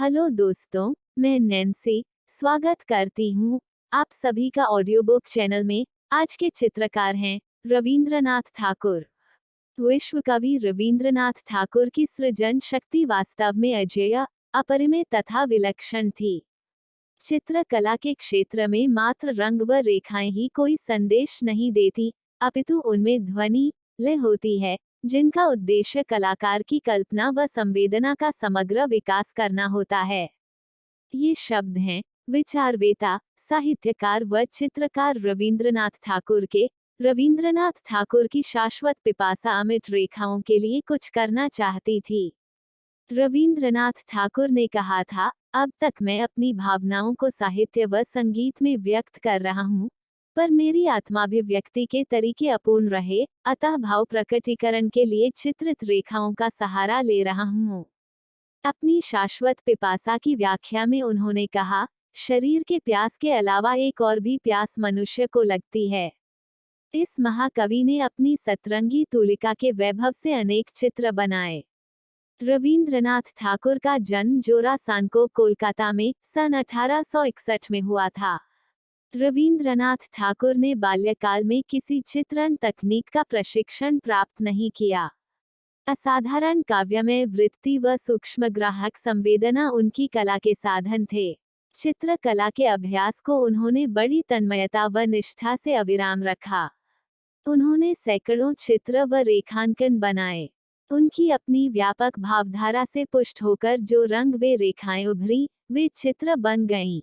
Hello दोस्तों, मैं Nancy स्वागत करती हूँ आप सभी का ऑडियो बुक चैनल में। आज के चित्रकार हैं रविंद्रनाथ ठाकुर। विश्व कवि रविंद्रनाथ ठाकुर की सृजन शक्ति वास्तव में अजेय, अपरिमेय तथा विलक्षण थी। चित्रकला के क्षेत्र में मात्र रंग व रेखाएं ही कोई संदेश नहीं देती, अपितु उनमें ध्वनि, लय होती है, जिनका उद्देश्य कलाकार की कल्पना व संवेदना का समग्र विकास करना होता है। ये शब्द हैं विचारवेता, साहित्यकार व चित्रकार रविंद्रनाथ ठाकुर के। रविंद्रनाथ ठाकुर की शाश्वत पिपासा अमिट रेखाओं के लिए कुछ करना चाहती थी। रविंद्रनाथ ठाकुर ने कहा था, अब तक मैं अपनी भावनाओं को साहित्य व संगीत में व्यक्त कर रहा हूँ, पर मेरी आत्माभिव्यक्ति के तरीके अपूर्ण रहे, अतः भाव प्रकटीकरण के लिए चित्रित रेखाओं का सहारा ले रहा हूँ। अपनी शाश्वत पिपासा की व्याख्या में उन्होंने कहा, शरीर के प्यास के अलावा एक और भी प्यास मनुष्य को लगती है। इस महाकवि ने अपनी सतरंगी तुलिका के वैभव से अनेक चित्र बनाए। रविंद्रनाथ ठाकुर का जन्म जोरासांको, कोलकाता में सन 1861 में हुआ था। रविंद्रनाथ ठाकुर ने बाल्यकाल में किसी चित्रण तकनीक का प्रशिक्षण प्राप्त नहीं किया। असाधारण काव्यमय वृत्ति व सूक्ष्म ग्राहक संवेदना उनकी कला के साधन थे। चित्रकला के अभ्यास को उन्होंने बड़ी तन्मयता व निष्ठा से अविराम रखा। उन्होंने सैकड़ों चित्र व रेखांकन बनाए। उनकी अपनी व्यापक भावधारा से पुष्ट होकर जो रंग व रेखाएं उभरी, वे चित्र बन गईं।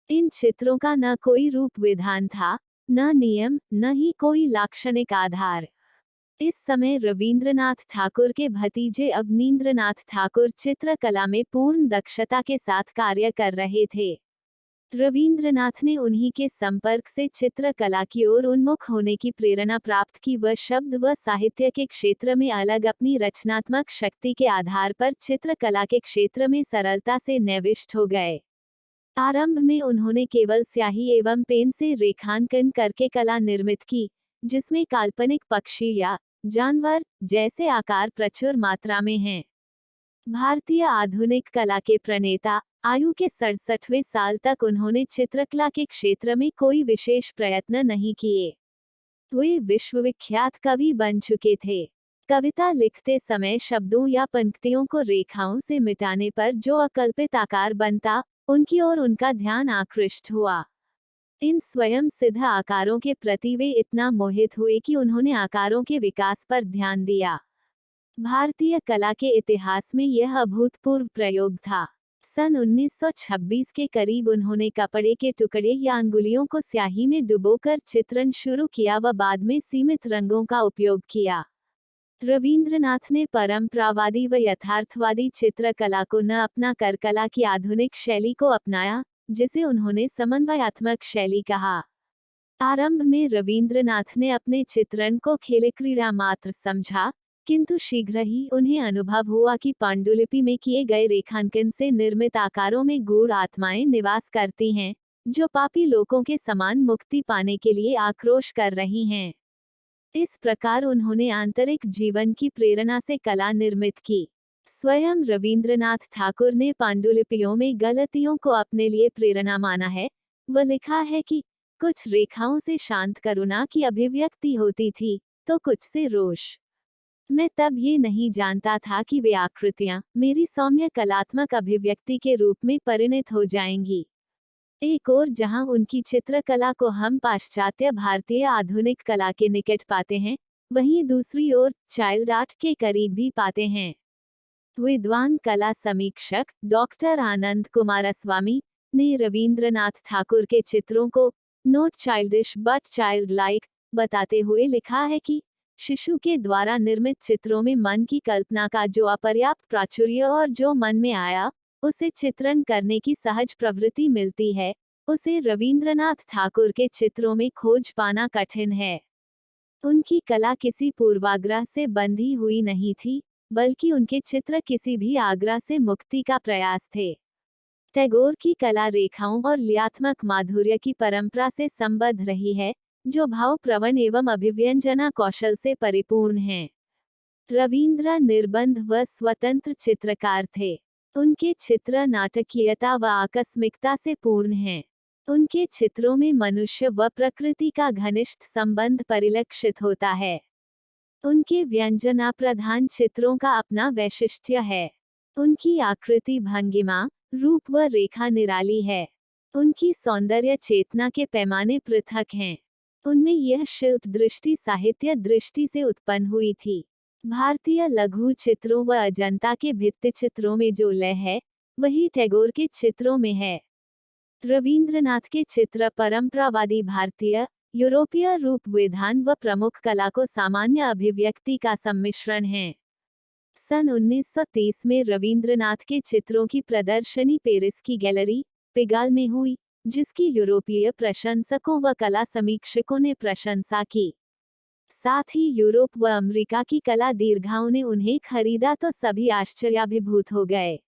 इन चित्रों का न कोई रूप विधान था, न नियम, न ही कोई लाक्षणिक आधार। इस समय रविंद्रनाथ ठाकुर के भतीजे अवनींद्रनाथ ठाकुर चित्रकला में पूर्ण दक्षता के साथ कार्य कर रहे थे। रविंद्रनाथ ने उन्हीं के संपर्क से चित्रकला की ओर उन्मुख होने की प्रेरणा प्राप्त की। वह शब्द व साहित्य के क्षेत्र में अलग अपनी रचनात्मक शक्ति के आधार पर चित्रकला के क्षेत्र में सरलता से निविष्ट हो गए। आरंभ में उन्होंने केवल स्याही एवं पेन से रेखांकन करके कला निर्मित की, जिसमें काल्पनिक पक्षी या जानवर जैसे आकार प्रचुर मात्रा में हैं। भारतीय आधुनिक कला के प्रणेता, आयु के 67वें साल तक उन्होंने चित्रकला के क्षेत्र में कोई विशेष प्रयत्न नहीं किए। वे विश्वविख्यात कवि बन चुके थे। कविता लिखते समय शब्दों या पंक्तियों को रेखाओं से मिटाने पर जो अकल्पित आकार बनता, उनकी ओर उनका ध्यान आकृष्ट हुआ। इन स्वयं सिद्ध आकारों के प्रति वे इतना मोहित हुए कि उन्होंने आकारों के विकास पर ध्यान दिया। भारतीय कला के इतिहास में यह अभूतपूर्व प्रयोग था। सन 1926 के करीब उन्होंने कपड़े के टुकड़े या अंगुलियों को स्याही में डुबोकर चित्रण शुरू किया व बाद में सीमित रंगों का उपयोग किया। रविंद्रनाथ ने परंपरावादी व यथार्थवादी चित्रकला को न अपना कर कला की आधुनिक शैली को अपनाया, जिसे उन्होंने समन्वयात्मक शैली कहा। आरंभ में रविंद्रनाथ ने अपने चित्रण को खेलक्रीड़ा मात्र समझा, किंतु शीघ्र ही उन्हें अनुभव हुआ कि पांडुलिपि में किए गए रेखांकन से निर्मित आकारों में गूढ़ आत्माएं निवास करती हैं, जो पापी लोगों के समान मुक्ति पाने के लिए आक्रोश कर रही हैं। इस प्रकार उन्होंने आंतरिक जीवन की प्रेरणा से कला निर्मित की। स्वयं रविंद्रनाथ ठाकुर ने पांडुलिपियों में गलतियों को अपने लिए प्रेरणा माना है। वह लिखा है कि कुछ रेखाओं से शांत करुणा की अभिव्यक्ति होती थी, तो कुछ से रोष। मैं तब ये नहीं जानता था कि वे आकृतियां मेरी सौम्य कलात्मक अभिव्यक्ति के रूप में परिणत हो जाएंगी। एक ओर जहां उनकी चित्रकला को हम पाश्चात्य भारतीय आधुनिक कला के निकट पाते हैं, वहीं दूसरी ओर चाइल्ड आर्ट के करीब भी पाते हैं। विद्वान कला समीक्षक डॉक्टर आनंद कुमारस्वामी ने रविंद्रनाथ ठाकुर के चित्रों को not childish but child like बताते हुए लिखा है कि शिशु के द्वारा निर्मित चित्रों में मन की कल्पना का जो अपर्याप्त प्राचुर्य और जो मन में आया उसे चित्रण करने की सहज प्रवृत्ति मिलती है, उसे रविंद्रनाथ ठाकुर के चित्रों में खोज पाना कठिन है। उनकी कला किसी पूर्वाग्रह से बंधी हुई नहीं थी, बल्कि उनके चित्र किसी भी आग्रह से मुक्ति का प्रयास थे। टैगोर की कला रेखाओं और लयात्मक माधुर्य की परंपरा से संबद्ध रही है, जो भाव प्रवण एवं अभिव्यंजना कौशल से परिपूर्ण हैं। रवींद्र निर्बंध व स्वतंत्र चित्रकार थे। उनके चित्र नाटकीयता व आकस्मिकता से पूर्ण हैं। उनके चित्रों में मनुष्य व प्रकृति का घनिष्ठ संबंध परिलक्षित होता है। उनके व्यंजना प्रधान चित्रों का अपना वैशिष्ट्य है। उनकी आकृति भंगिमा, रूप व रेखा निराली है। उनकी सौंदर्य चेतना के पैमाने पृथक हैं। उनमें यह शिल्प दृष्टि साहित्य दृष्टि से उत्पन्न हुई थी। भारतीय लघु चित्रों व अजंता के भित्ति चित्रों में जो लय है, वही टैगोर के चित्रों में है। रवींद्रनाथ के चित्र परंपरावादी भारतीय, यूरोपीय रूप विधान व प्रमुख कला को सामान्य अभिव्यक्ति का सम्मिश्रण है। सन 1930 में रवींद्रनाथ के चित्रों की प्रदर्शनी पेरिस की गैलरी पिगाल में हुई, जिसकी यूरोपीय प्रशंसकों व कला समीक्षकों ने प्रशंसा की। साथ ही यूरोप व अमेरिका की कला दीर्घाओं ने उन्हें खरीदा तो सभी आश्चर्याभिभूत हो गए।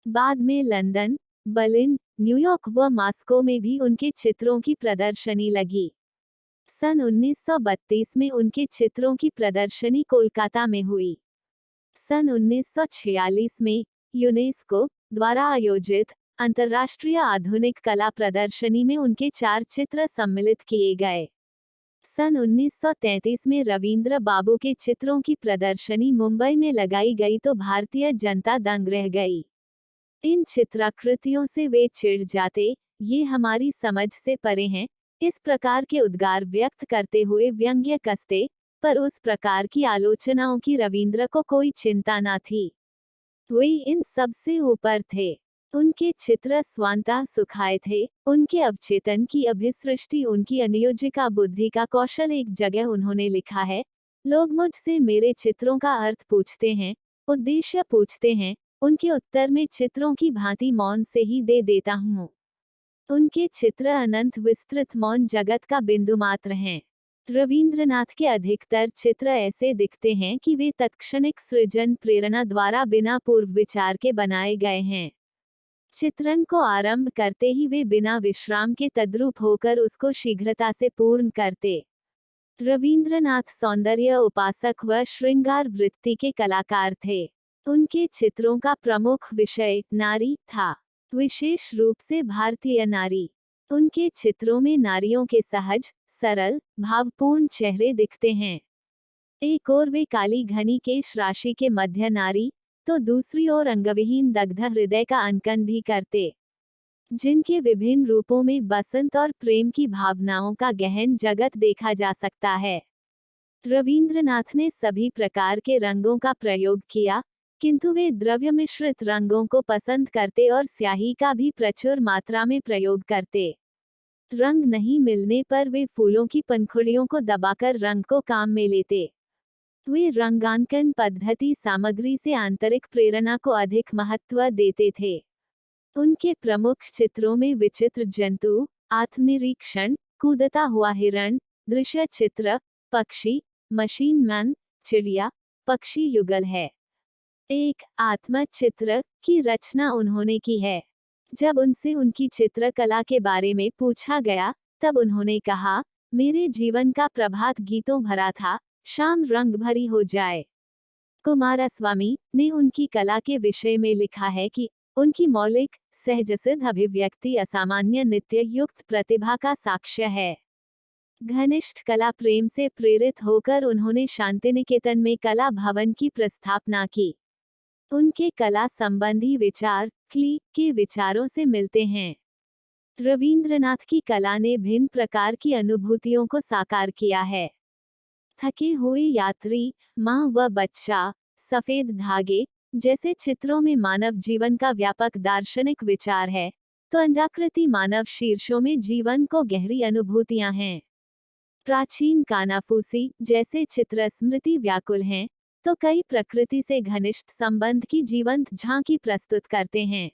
बाद में लंदन, बर्लिन, न्यूयॉर्क व मॉस्को में भी उनके चित्रों की प्रदर्शनी लगी। सन 1932 में उनके चित्रों की प्रदर्शनी कोलकाता में हुई। सन 1946 में यूनेस्को द्वारा आयोजित अंतर्राष्ट्रीय आधुनिक कला प्रदर्शनी में उनके 4 चित्र सम्मिलित किए गए। सन 1933 में रवींद्र बाबू के चित्रों की प्रदर्शनी मुंबई में लगाई गई तो भारतीय जनता दंग रह गई। इन चित्राकृतियों से वे चिढ़ जाते, ये हमारी समझ से परे हैं, इस प्रकार के उद्गार व्यक्त करते हुए व्यंग्य कसते, पर उस प्रकार की आलोचनाओं की रवींद्र को कोई चिंता न थी। वे इन सब से ऊपर थे। उनके चित्र स्वांतः सुखाए थे। उनके अवचेतन की अभिसृष्टि, उनकी अनियोजिका बुद्धि का कौशल। एक जगह उन्होंने लिखा है, लोग मुझसे मेरे चित्रों का अर्थ पूछते हैं, उद्देश्य पूछते हैं, उनके उत्तर में चित्रों की भांति मौन से ही दे देता हूँ। उनके चित्र अनंत विस्तृत मौन जगत का बिंदु मात्र हैं। रवींद्रनाथ के अधिकतर चित्र ऐसे दिखते हैं कि वे तत्क्षणिक सृजन प्रेरणा द्वारा बिना पूर्व विचार के बनाए गए हैं। चित्रण को आरंभ करते ही वे बिना विश्राम के तद्रूप होकर उसको शीघ्रता से पूर्ण करते। रवींद्रनाथ सौंदर्य उपासक व श्रृंगार वृत्ति के कलाकार थे। उनके चित्रों का प्रमुख विषय नारी था, विशेष रूप से भारतीय नारी। उनके चित्रों में नारियों के सहज, सरल, भावपूर्ण चेहरे दिखते हैं। एक ओर वे काली घनी केश राशि के मध्य नारी, तो दूसरी ओर अंगविहीन दग्ध हृदय का अंकन भी करते, जिनके विभिन्न रूपों में बसंत और प्रेम की भावनाओं का गहन जगत देखा जा सकता है। रवींद्रनाथ ने सभी प्रकार के रंगों का प्रयोग किया, किंतु वे द्रव्य मिश्रित रंगों को पसंद करते और स्याही का भी प्रचुर मात्रा में प्रयोग करते। रंग नहीं मिलने पर वे फूलों की पंखुड़ियों को दबाकर रंग को काम में लेते। वे रंगांकन पद्धति सामग्री से आंतरिक प्रेरणा को अधिक महत्व देते थे। उनके प्रमुख चित्रों में विचित्र जंतु, आत्मनिरीक्षण, कूदता हुआ हिरण, दृश्य चित्र, पक्षी, मशीन मैन, चिड़िया, पक्षी युगल है। एक आत्मचित्र की रचना उन्होंने की है। जब उनसे उनकी चित्रकला के बारे में पूछा गया, तब उन्होंने कहा, मेरे जीवन का प्रभात गीतों भरा था, शाम रंग भरी हो जाए। कुमारस्वामी ने उनकी कला के विषय में लिखा है कि उनकी मौलिक, सहजसिद्ध अभिव्यक्ति असामान्य नित्य युक्त प्रतिभा का साक्ष्य है। घनिष्ठ कला प्रेम से प्रेरित होकर उन्होंने शांतिनिकेतन में कला भवन की प्रस्थापना की। उनके कला संबंधी विचार क्ली के विचारों से मिलते हैं। रवींद्रनाथ की कला ने भिन्न प्रकार की अनुभूतियों को साकार किया है। थके हुए यात्री, माँ व बच्चा, सफेद धागे जैसे चित्रों में मानव जीवन का व्यापक दार्शनिक विचार है, तो अंडाकृति मानव शीर्षों में जीवन को गहरी अनुभूतियां हैं। प्राचीन कानाफूसी जैसे चित्र स्मृति व्याकुल हैं, तो कई प्रकृति से घनिष्ठ संबंध की जीवंत झांकी प्रस्तुत करते हैं।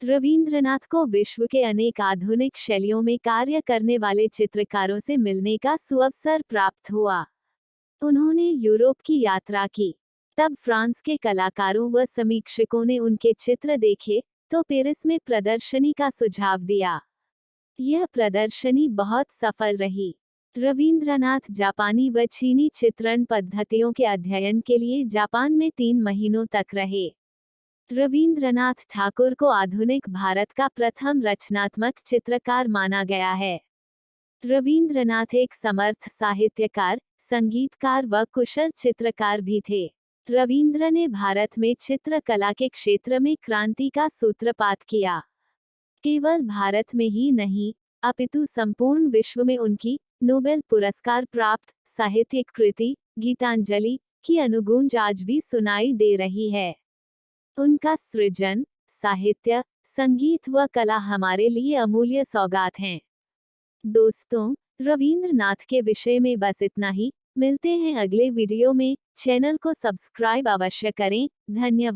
रवींद्रनाथ को विश्व के अनेक आधुनिक शैलियों में कार्य करने वाले चित्रकारों से मिलने का सुअवसर प्राप्त हुआ। उन्होंने यूरोप की यात्रा की, तब फ्रांस के कलाकारों व समीक्षकों ने उनके चित्र देखे, तो पेरिस में प्रदर्शनी का सुझाव दिया। यह प्रदर्शनी बहुत सफल रही। रवींद्रनाथ जापानी व चीनी चित्रण पद्धतियों के अध्ययन के लिए जापान में 3 महीनों तक रहे। रवींद्रनाथ ठाकुर को आधुनिक भारत का प्रथम रचनात्मक चित्रकार माना गया है। रवींद्रनाथ एक समर्थ साहित्यकार, संगीतकार व कुशल चित्रकार भी थे। रवींद्र ने भारत में चित्रकला के क्षेत्र में क्रांति का सूत्रपात किया। केवल भारत में ही नहीं, अपितु संपूर्ण विश्व में उनकी नोबेल पुरस्कार प्राप्त साहित्यिक कृति गीतांजलि की अनुगूंज आज भी सुनाई दे रही है। उनका सृजन, साहित्य, संगीत व कला हमारे लिए अमूल्य सौगात हैं। दोस्तों, रवींद्रनाथ के विषय में बस इतना ही। मिलते हैं अगले वीडियो में। चैनल को सब्सक्राइब अवश्य करें। धन्यवाद।